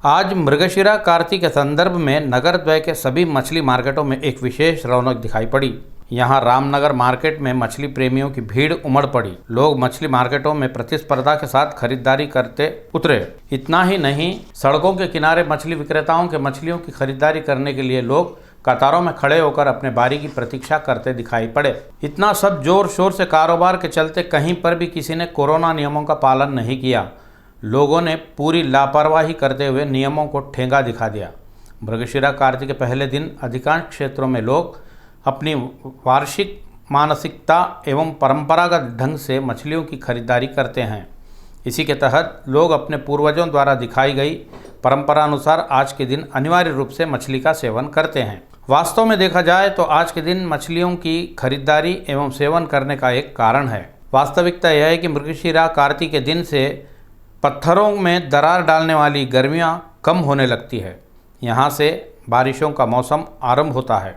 आज मृगशिरा कार्तिक के संदर्भ में नगर द्वय के सभी मछली मार्केटों में एक विशेष रौनक दिखाई पड़ी। यहाँ रामनगर मार्केट में मछली प्रेमियों की भीड़ उमड़ पड़ी। लोग मछली मार्केटों में प्रतिस्पर्धा के साथ खरीदारी करते उतरे। इतना ही नहीं, सड़कों के किनारे मछली विक्रेताओं के मछलियों की खरीदारी करने के लिए लोग कतारों में खड़े होकर अपने बारी की प्रतीक्षा करते दिखाई पड़े। इतना सब जोर शोर से कारोबार के चलते कहीं पर भी किसी ने कोरोना नियमों का पालन नहीं किया। लोगों ने पूरी लापरवाही करते हुए नियमों को ठेंगा दिखा दिया। मृगशिरा कार्तिक के पहले दिन अधिकांश क्षेत्रों में लोग अपनी वार्षिक मानसिकता एवं परंपरागत ढंग से मछलियों की खरीदारी करते हैं। इसी के तहत लोग अपने पूर्वजों द्वारा दिखाई गई परंपरा अनुसार आज के दिन अनिवार्य रूप से मछली का सेवन करते हैं। वास्तव में देखा जाए तो आज के दिन मछलियों की खरीदारी एवं सेवन करने का एक कारण है। वास्तविकता यह है कि मृगशिरा कार्तिक के दिन से पत्थरों में दरार डालने वाली गर्मियाँ कम होने लगती है। यहाँ से बारिशों का मौसम आरंभ होता है।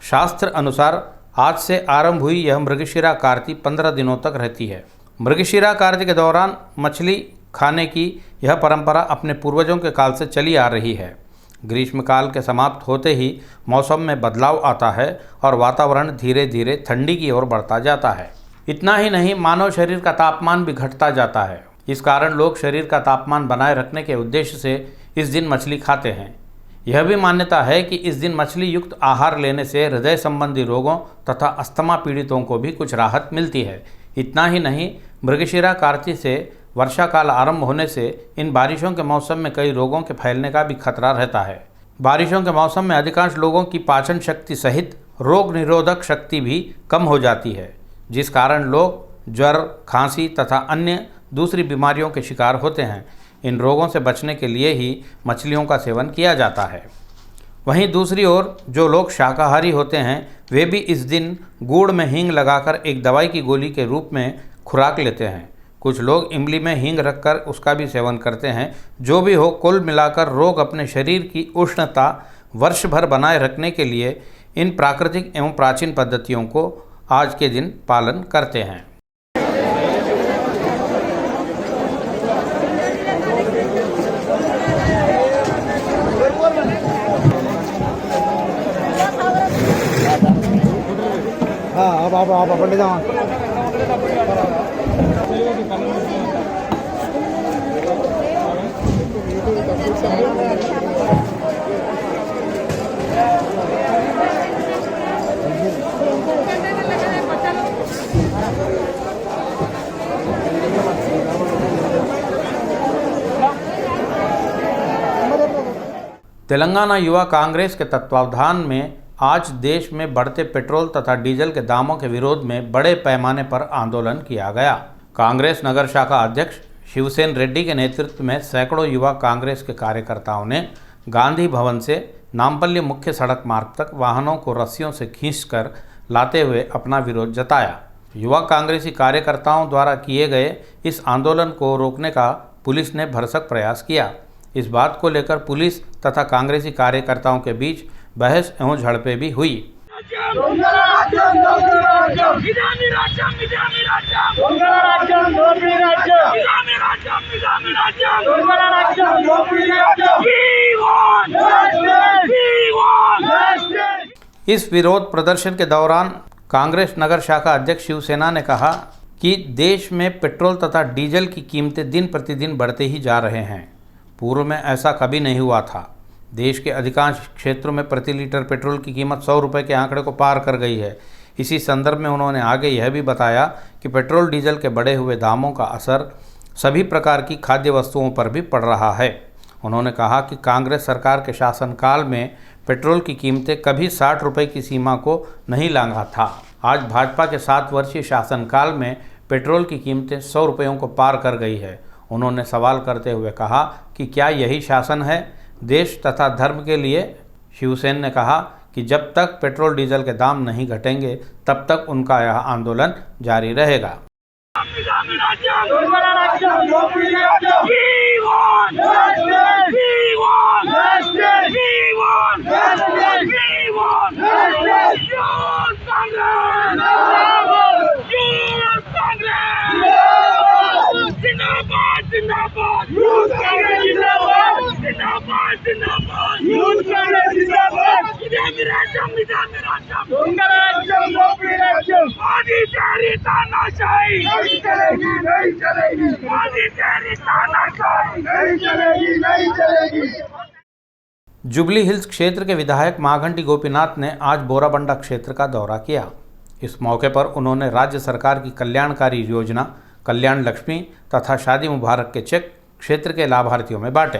शास्त्र अनुसार आज से आरंभ हुई यह मृगशिरा कार्तिक 15 दिनों तक रहती है। मृगशिरा कार्तिक के दौरान मछली खाने की यह परंपरा अपने पूर्वजों के काल से चली आ रही है। ग्रीष्मकाल के समाप्त होते ही मौसम में बदलाव आता है और वातावरण धीरे धीरे ठंडी की ओर बढ़ता जाता है। इतना ही नहीं, मानव शरीर का तापमान भी घटता जाता है। इस कारण लोग शरीर का तापमान बनाए रखने के उद्देश्य से इस दिन मछली खाते हैं। यह भी मान्यता है कि इस दिन मछली युक्त आहार लेने से हृदय संबंधी रोगों तथा अस्थमा पीड़ितों को भी कुछ राहत मिलती है। इतना ही नहीं, मृगशिरा कार्तिक से वर्षा काल आरंभ होने से इन बारिशों के मौसम में कई रोगों के फैलने का भी खतरा रहता है। बारिशों के मौसम में अधिकांश लोगों की पाचन शक्ति सहित रोग निरोधक शक्ति भी कम हो जाती है, जिस कारण लोग ज्वर, खांसी तथा अन्य दूसरी बीमारियों के शिकार होते हैं। इन रोगों से बचने के लिए ही मछलियों का सेवन किया जाता है। वहीं दूसरी ओर जो लोग शाकाहारी होते हैं वे भी इस दिन गुड़ में हींग लगाकर एक दवाई की गोली के रूप में खुराक लेते हैं। कुछ लोग इमली में हींग रखकर उसका भी सेवन करते हैं। जो भी हो, कुल मिलाकर लोग अपने शरीर की उष्णता वर्ष भर बनाए रखने के लिए इन प्राकृतिक एवं प्राचीन पद्धतियों को आज के दिन पालन करते हैं। आप पंडित तेलंगाना युवा कांग्रेस के तत्वावधान में आज देश में बढ़ते पेट्रोल तथा डीजल के दामों के विरोध में बड़े पैमाने पर आंदोलन किया गया। कांग्रेस नगर शाखा अध्यक्ष शिवसेन रेड्डी के नेतृत्व में सैकड़ों युवा कांग्रेस के कार्यकर्ताओं ने गांधी भवन से नामपल्ली मुख्य सड़क मार्ग तक वाहनों को रस्सियों से खींचकर लाते हुए अपना विरोध जताया। युवा कांग्रेसी कार्यकर्ताओं द्वारा किए गए इस आंदोलन को रोकने का पुलिस ने भरसक प्रयास किया। इस बात को लेकर पुलिस तथा कांग्रेसी कार्यकर्ताओं के बीच बहस एवं झड़पें भी हुई। इस विरोध प्रदर्शन के दौरान कांग्रेस नगर शाखा अध्यक्ष शिवसेना ने कहा कि देश में पेट्रोल तथा डीजल की कीमतें दिन प्रतिदिन बढ़ते ही जा रहे हैं। पूर्व में ऐसा कभी नहीं हुआ था। देश के अधिकांश क्षेत्रों में प्रति लीटर पेट्रोल की कीमत 100 रुपये के आंकड़े को पार कर गई है। इसी संदर्भ में उन्होंने आगे यह भी बताया कि पेट्रोल डीजल के बढ़े हुए दामों का असर सभी प्रकार की खाद्य वस्तुओं पर भी पड़ रहा है। उन्होंने कहा कि कांग्रेस सरकार के शासनकाल में पेट्रोल की कीमतें कभी 60 रुपये की सीमा को नहीं लांघा था। आज भाजपा के 7 वर्षीय शासनकाल में पेट्रोल की कीमतें 100 रुपयों को पार कर गई है। उन्होंने सवाल करते हुए कहा कि क्या यही शासन है देश तथा धर्म के लिए। शिवसेना ने कहा कि जब तक पेट्रोल डीजल के दाम नहीं घटेंगे तब तक उनका यह आंदोलन जारी रहेगा। जिंदाबाद जिंदाबाद जिंदाबाद यूथ कांग्रेस जिंदाबाद इधर राज्यम दंगराज्यम लोपी राज्यम मोदी तेरी तानाशाही नहीं चलेगी नहीं चलेगी मोदी तेरी तानाशाही नहीं चलेगी नहीं चलेगी। जुबली हिल्स क्षेत्र के विधायक माघंटी गोपीनाथ ने आज बोराबंडा क्षेत्र का दौरा किया। इस मौके पर उन्होंने राज्य सरकार की कल्याणकारी योजना कल्याण लक्ष्मी तथा शादी मुबारक के चेक क्षेत्र के लाभार्थियों में बांटे।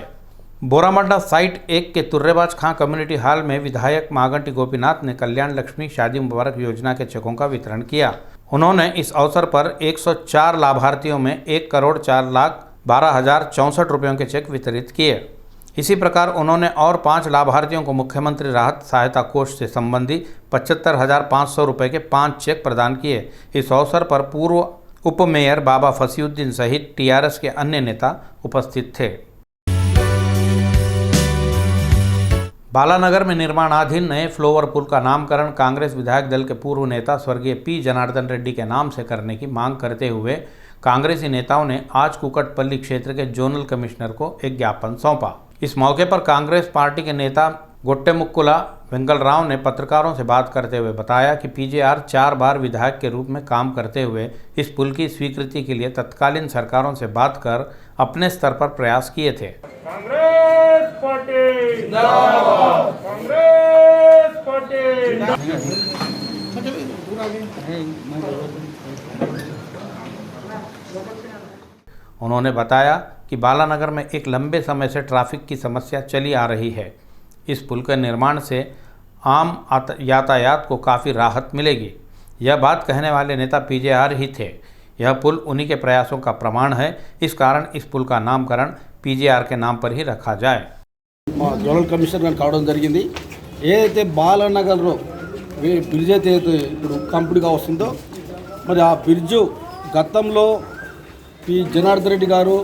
बोराबंडा साइट 1 के तुर्रेबाज खां कम्युनिटी हॉल में विधायक माघंटी गोपीनाथ ने कल्याण लक्ष्मी शादी मुबारक योजना के चेकों का वितरण किया। उन्होंने इस अवसर पर 104 लाभार्थियों में 1,04,12,064 रुपयों के चेक वितरित किए। इसी प्रकार उन्होंने और 5 लाभार्थियों को मुख्यमंत्री राहत सहायता कोष से संबंधी 75,500 रुपये के 5 चेक प्रदान किए। इस अवसर पर पूर्व उप मेयर बाबा फसीउद्दीन सहित टीआरएस के अन्य नेता उपस्थित थे। बालानगर में निर्माणाधीन नए फ्लोवर पुल का नामकरण कांग्रेस विधायक दल के पूर्व नेता स्वर्गीय पी जनार्दन रेड्डी के नाम से करने की मांग करते हुए कांग्रेसी नेताओं ने आज कुकटपल्ली क्षेत्र के जोनल कमिश्नर को एक ज्ञापन सौंपा। इस मौके पर कांग्रेस पार्टी के नेता गोट्टेमुक्कुला वेंगल राव ने पत्रकारों से बात करते हुए बताया कि पीजेआर 4 बार विधायक के रूप में काम करते हुए इस पुल की स्वीकृति के लिए तत्कालीन सरकारों से बात कर अपने स्तर पर प्रयास किए थे। कांग्रेस पार्टी जिंदाबाद कांग्रेस पार्टी उन्होंने बताया कि बालानगर में एक लंबे समय से ट्रैफिक की समस्या चली आ रही है। इस पुल के निर्माण से आम यातायात को काफ़ी राहत मिलेगी। यह बात कहने वाले नेता पीजेआर ही थे। यह पुल उन्हीं के प्रयासों का प्रमाण है। इस कारण इस पुल का नामकरण पीजेआर के नाम पर ही रखा जाए। జోనల్ కమిషనర్ గారు కావడం జరిగింది। ఏదైతే బాలనగర్లో బ్రిడ్జ్ అయితే ఇప్పుడు కంప్లీట్గా వస్తుందో మరి ఆ బ్రిడ్జ్ గతంలో పి జనార్దన్ రెడ్డి గారు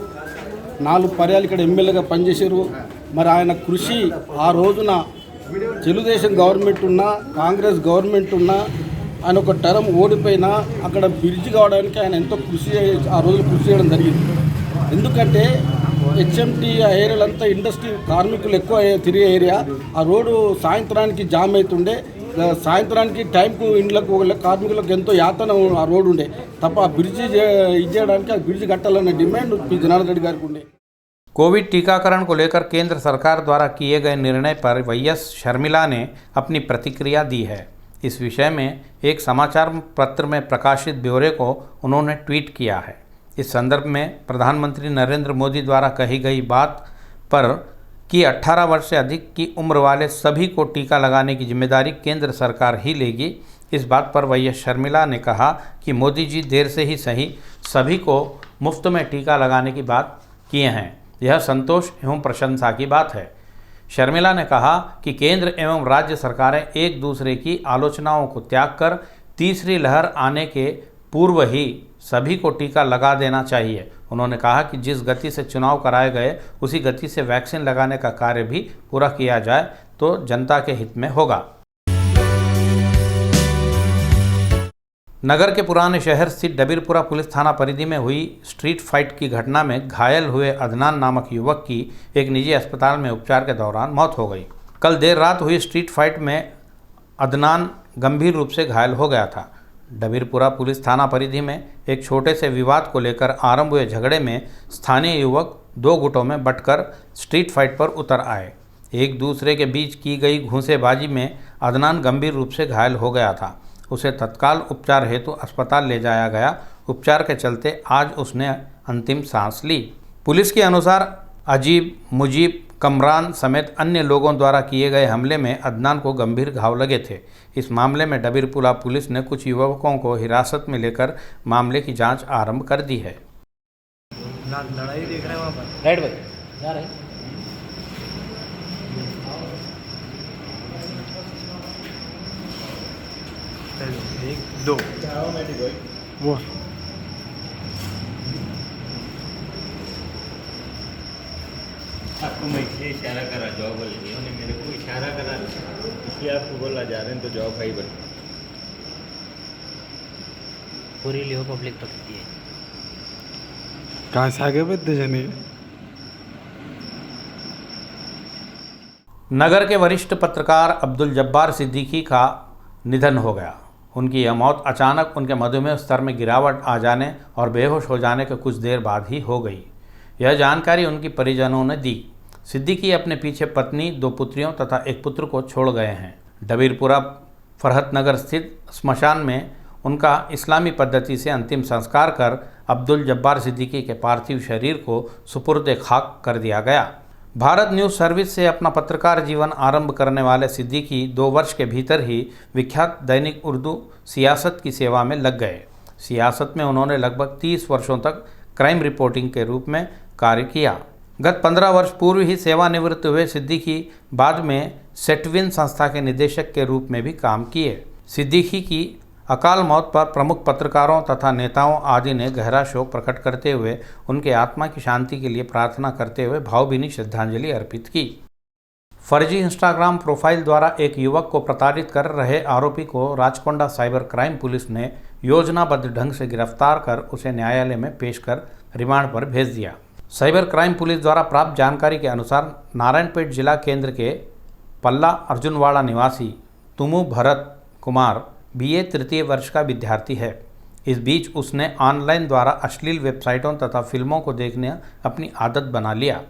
4 పర్యాలు ఇక్కడ ఎమ్మెల్యేగా పనిచేశారు। మరి ఆయన కృషి ఆ రోజున తెలుగుదేశం గవర్నమెంట్ ఉన్నా కాంగ్రెస్ గవర్నమెంట్ ఉన్నా ఆయన ఒక టర్మ్ ఓడిపోయినా అక్కడ బ్రిడ్జ్ కావడానికి ఆయన ఎంతో ఆ రోజు కృషి చేయడం జరిగింది। ఎందుకంటే హెచ్ఎంటీ ఆ ఏరియాలంతా ఇండస్ట్రీ కార్మికులు ఎక్కువ తిరిగే ఏరియా, ఆ రోడ్డు సాయంత్రానికి జామ్ అవుతుండే, సాయంత్రానికి టైంకు ఇండ్లకు కార్మికులకు ఎంతో యాతన ఆ రోడ్డు ఉండే తప్ప ఆ బ్రిడ్జ్ ఇచ్చేయడానికి ఆ బ్రిడ్జ్ కట్టాలనే డిమాండ్ పి జనార్దన్ రెడ్డి గారికి ఉండే। कोविड टीकाकरण को लेकर केंद्र सरकार द्वारा किए गए निर्णय पर वाईएस शर्मिला ने अपनी प्रतिक्रिया दी है। इस विषय में एक समाचार पत्र में प्रकाशित ब्यौरे को उन्होंने ट्वीट किया है। इस संदर्भ में प्रधानमंत्री नरेंद्र मोदी द्वारा कही गई बात पर कि 18 वर्ष से अधिक की उम्र वाले सभी को टीका लगाने की जिम्मेदारी केंद्र सरकार ही लेगी। इस बात पर वाईएस शर्मिला ने कहा कि मोदी जी देर से ही सही सभी को मुफ्त में टीका लगाने की बात किए हैं। यह संतोष एवं प्रशंसा की बात है। शर्मिला ने कहा कि केंद्र एवं राज्य सरकारें एक दूसरे की आलोचनाओं को त्याग कर तीसरी लहर आने के पूर्व ही सभी को टीका लगा देना चाहिए। उन्होंने कहा कि जिस गति से चुनाव कराए गए उसी गति से वैक्सीन लगाने का कार्य भी पूरा किया जाए तो जनता के हित में होगा। नगर के पुराने शहर स्थित डबीरपुरा पुलिस थाना परिधि में हुई स्ट्रीट फाइट की घटना में घायल हुए अदनान नामक युवक की एक निजी अस्पताल में उपचार के दौरान मौत हो गई। कल देर रात हुई स्ट्रीट फाइट में अदनान गंभीर रूप से घायल हो गया था। डबीरपुरा पुलिस थाना परिधि में एक छोटे से विवाद को लेकर आरंभ हुए झगड़े में स्थानीय युवक 2 गुटों में बंटकर स्ट्रीट फाइट पर उतर आए। एक दूसरे के बीच की गई घूंसेबाजी में अदनान गंभीर रूप से घायल हो गया था। उसे तत्काल उपचार हेतु अस्पताल ले जाया गया। उपचार के चलते आज उसने अंतिम सांस ली। पुलिस के अनुसार अजीब, मुजीब, कमरान समेत अन्य लोगों द्वारा किए गए हमले में अदनान को गंभीर घाव लगे थे। इस मामले में डबीरपुरा पुलिस ने कुछ युवकों को हिरासत में लेकर मामले की जांच आरंभ कर दी है। लड़ाई देख रहे हैं वहाँ पर राइट भाई जा रहे हैं। एक दो वो आपको मैं इसलिए इशारा करा जॉब वाले उन्होंने मेरे को इशारा करा इसलिए आपको बोला जा रहे हैं तो जॉब भाई बन पूरी लियो पब्लिक पकड़ती है। कहाँ से आगे बढ़ते जने नगर के वरिष्ठ पत्रकार अब्दुल जब्बार सिद्दीकी का निधन हो गया। उनकी यह मौत अचानक उनके मधुमेह स्तर में गिरावट आ जाने और बेहोश हो जाने के कुछ देर बाद ही हो गई। यह जानकारी उनकी परिजनों ने दी। सिद्दीकी अपने पीछे पत्नी, 2 पुत्रियों तथा 1 पुत्र को छोड़ गए हैं। डबीरपुरा फरहतनगर स्थित स्मशान में उनका इस्लामी पद्धति से अंतिम संस्कार कर अब्दुल जब्बार सिद्दीकी के पार्थिव शरीर को सुपुर्द खाक कर दिया गया। भारत न्यूज़ सर्विस से अपना पत्रकार जीवन आरंभ करने वाले सिद्दीकी 2 वर्ष के भीतर ही विख्यात दैनिक उर्दू सियासत की सेवा में लग गए। सियासत में उन्होंने लगभग 30 वर्षों तक क्राइम रिपोर्टिंग के रूप में कार्य किया। गत 15 वर्ष पूर्व ही सेवानिवृत्त हुए सिद्दीकी बाद में सेटविन संस्था के निदेशक के रूप में भी काम किए। सिद्दीकी की अकाल मौत पर प्रमुख पत्रकारों तथा नेताओं आदि ने गहरा शोक प्रकट करते हुए उनके आत्मा की शांति के लिए प्रार्थना करते हुए भावभीनी श्रद्धांजलि अर्पित की। फर्जी इंस्टाग्राम प्रोफाइल द्वारा एक युवक को प्रताड़ित कर रहे आरोपी को राचकोंडा साइबर क्राइम पुलिस ने योजनाबद्ध ढंग से गिरफ्तार कर उसे न्यायालय में पेश कर रिमांड पर भेज दिया। साइबर क्राइम पुलिस द्वारा प्राप्त जानकारी के अनुसार नारायणपेट जिला केंद्र के पल्ला अर्जुनवाड़ा निवासी तुमु भरत कुमार BA तृतीय वर्ष का विद्यार्थी है। इस बीच उसने ऑनलाइन द्वारा अश्लील वेबसाइटों तथा फिल्मों को देखने अपनी आदत बना लिया।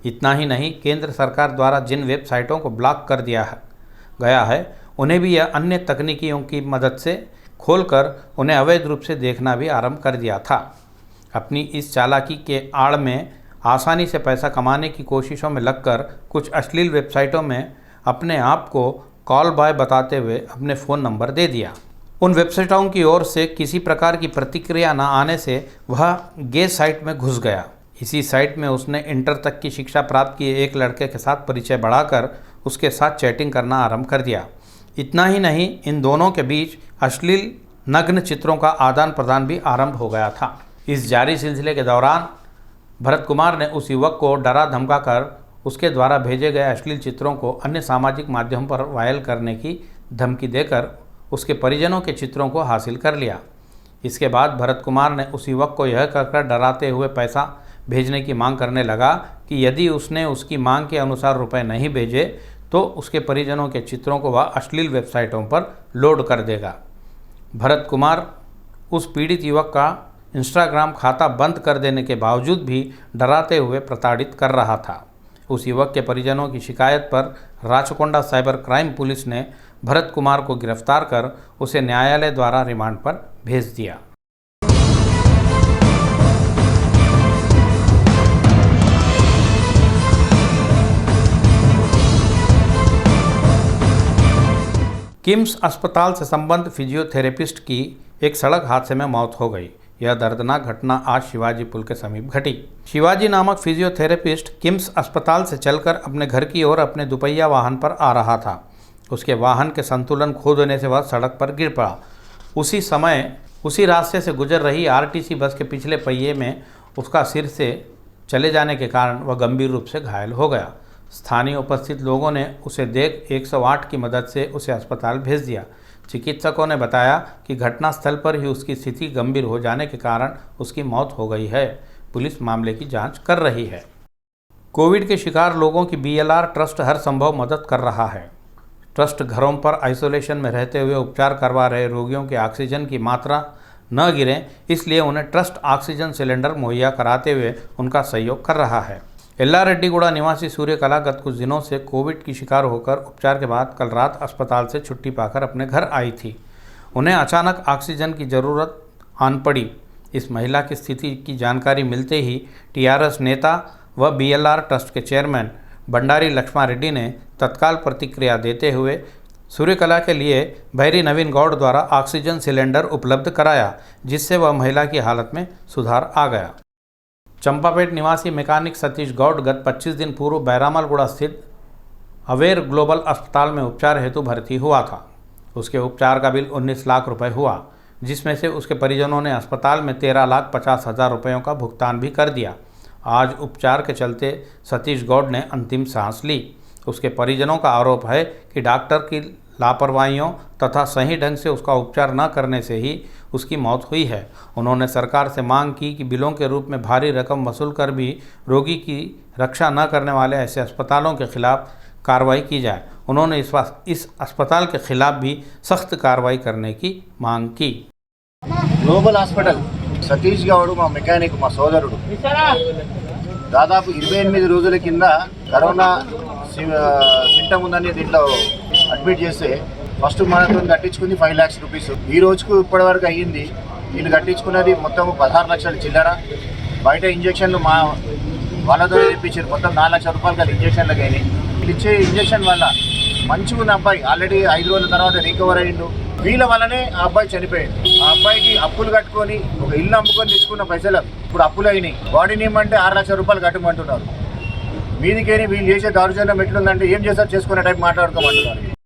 इतना ही नहीं, केंद्र सरकार द्वारा जिन वेबसाइटों को ब्लॉक कर दिया गया है उन्हें भी यह अन्य तकनीकियों की मदद से खोलकर उन्हें अवैध रूप से देखना भी आरंभ कर दिया था। अपनी इस चालाकी के आड़ में आसानी से पैसा कमाने की कोशिशों में लगकर कुछ अश्लील वेबसाइटों में अपने आप को कॉल बॉय बताते हुए अपने फ़ोन नंबर दे दिया। उन वेबसाइटों की ओर से किसी प्रकार की प्रतिक्रिया न आने से वह गे साइट में घुस गया। इसी साइट में उसने इंटर तक की शिक्षा प्राप्त किए एक लड़के के साथ परिचय बढ़ाकर उसके साथ चैटिंग करना आरंभ कर दिया। इतना ही नहीं, इन दोनों के बीच अश्लील नग्न चित्रों का आदान प्रदान भी आरंभ हो गया था। इस जारी सिलसिले के दौरान भरत कुमार ने उस युवक को डरा धमका कर उसके द्वारा भेजे गए अश्लील चित्रों को अन्य सामाजिक माध्यम पर वायरल करने की धमकी देकर उसके परिजनों के चित्रों को हासिल कर लिया। इसके बाद भरत कुमार ने उस युवक को यह कहकर डराते हुए पैसा भेजने की मांग करने लगा कि यदि उसने उसकी मांग के अनुसार रुपए नहीं भेजे तो उसके परिजनों के चित्रों को वह अश्लील वेबसाइटों पर लोड कर देगा। भरत कुमार उस पीड़ित युवक का इंस्टाग्राम खाता बंद कर देने के बावजूद भी डराते हुए प्रताड़ित कर रहा था। उस युवक के परिजनों की शिकायत पर राचकोंडा साइबर क्राइम पुलिस ने भरत कुमार को गिरफ्तार कर उसे न्यायालय द्वारा रिमांड पर भेज दिया। किम्स अस्पताल से संबद्ध फिजियोथेरेपिस्ट की एक सड़क हादसे में मौत हो गई। यह दर्दनाक घटना आज शिवाजी पुल के समीप घटी। शिवाजी नामक फिजियोथेरेपिस्ट किम्स अस्पताल से चलकर अपने घर की ओर अपने दुपहिया वाहन पर आ रहा था। उसके वाहन के संतुलन खो देने से वह सड़क पर गिर पड़ा। उसी समय उसी रास्ते से गुजर रही RTC बस के पिछले पहिए में उसका सिर से चले जाने के कारण वह गंभीर रूप से घायल हो गया। स्थानीय उपस्थित लोगों ने उसे देख 108 की मदद से उसे अस्पताल भेज दिया। चिकित्सकों ने बताया कि घटनास्थल पर ही उसकी स्थिति गंभीर हो जाने के कारण उसकी मौत हो गई है। पुलिस मामले की जांच कर रही है। कोविड के शिकार लोगों की BLR ट्रस्ट हर संभव मदद कर रहा है। ट्रस्ट घरों पर आइसोलेशन में रहते हुए उपचार करवा रहे रोगियों की ऑक्सीजन की मात्रा न गिरे, इसलिए उन्हें ट्रस्ट ऑक्सीजन सिलेंडर मुहैया कराते हुए उनका सहयोग कर रहा है। एल्लारेड्डीगुड़ा निवासी सूर्यकला गत कुछ दिनों से कोविड की शिकार होकर उपचार के बाद कल रात अस्पताल से छुट्टी पाकर अपने घर आई थी। उन्हें अचानक ऑक्सीजन की ज़रूरत आन पड़ी। इस महिला की स्थिति की जानकारी मिलते ही TRS नेता व BLR ट्रस्ट के चेयरमैन भंडारी लक्ष्मा रेड्डी ने तत्काल प्रतिक्रिया देते हुए सूर्यकला के लिए भैरी नवीन गौड़ द्वारा ऑक्सीजन सिलेंडर उपलब्ध कराया, जिससे वह महिला की हालत में सुधार आ गया। चंपापेट निवासी मैकेनिक सतीश गौड़ गत 25 दिन पूर्व बैरामलगुड़ा स्थित अवेर ग्लोबल अस्पताल में उपचार हेतु भर्ती हुआ था। उसके उपचार का बिल 19 लाख रुपए हुआ, जिसमें से उसके परिजनों ने अस्पताल में 13,50,000 रुपयों का भुगतान भी कर दिया। आज उपचार के चलते सतीश गौड़ ने अंतिम सांस ली। उसके परिजनों का आरोप है कि डॉक्टर की लापरवाहियों तथा सही ढंग से उसका उपचार न करने से ही उसकी मौत हुई है। उन्होंने सरकार से मांग की कि बिलों के रूप में भारी रकम वसूल कर भी रोगी की रक्षा न करने वाले ऐसे अस्पतालों के खिलाफ कार्रवाई की जाए। उन्होंने इस अस्पताल के खिलाफ भी सख्त कार्रवाई करने की मांग की। గ్లోబల్ హాస్పిటల్ సతీష్ గౌడ్ మా మెకానిక్ మా సోదరుడు దాదాపు 28 రోజుల కింద కరోనా సింటమ్ ఉందని దీంట్లో అడ్మిట్ చేస్తే ఫస్ట్ మనతో కట్టించుకుంది 5 lakhs రూపీస్. ఈ రోజుకు ఇప్పటివరకు అయ్యింది వీళ్ళు కట్టించుకున్నది మొత్తం 16 లక్షల చిల్లర. బయట ఇంజక్షన్లు మా వాళ్ళతో తెప్పించారు, మొత్తం 4 లక్షల రూపాయలు కదా ఇంజక్షన్లకు అయినాయి. వీళ్ళు ఇచ్చే ఇంజక్షన్ వల్ల మంచిగా ఉన్న అబ్బాయి ఆల్రెడీ 5 రోజుల తర్వాత రికవర్ అయ్యిండు. వీళ్ళ వల్లనే ఆ అబ్బాయి చనిపోయింది. ఆ అబ్బాయికి అప్పులు కట్టుకొని ఒక ఇల్లు అమ్ముకొని తెచ్చుకున్న పైసలు ఇప్పుడు అప్పులు అయినాయి. బాడీని ఇమ్మంటే 6 లక్షల రూపాయలు కట్టమంటున్నారు. మీదికేని వీళ్ళు చేసే దౌర్జన్యం ఎట్లుందంటే ఏం చేస్తారు చేసుకునే టైప్ మాట్లాడుకోమంటున్నారు.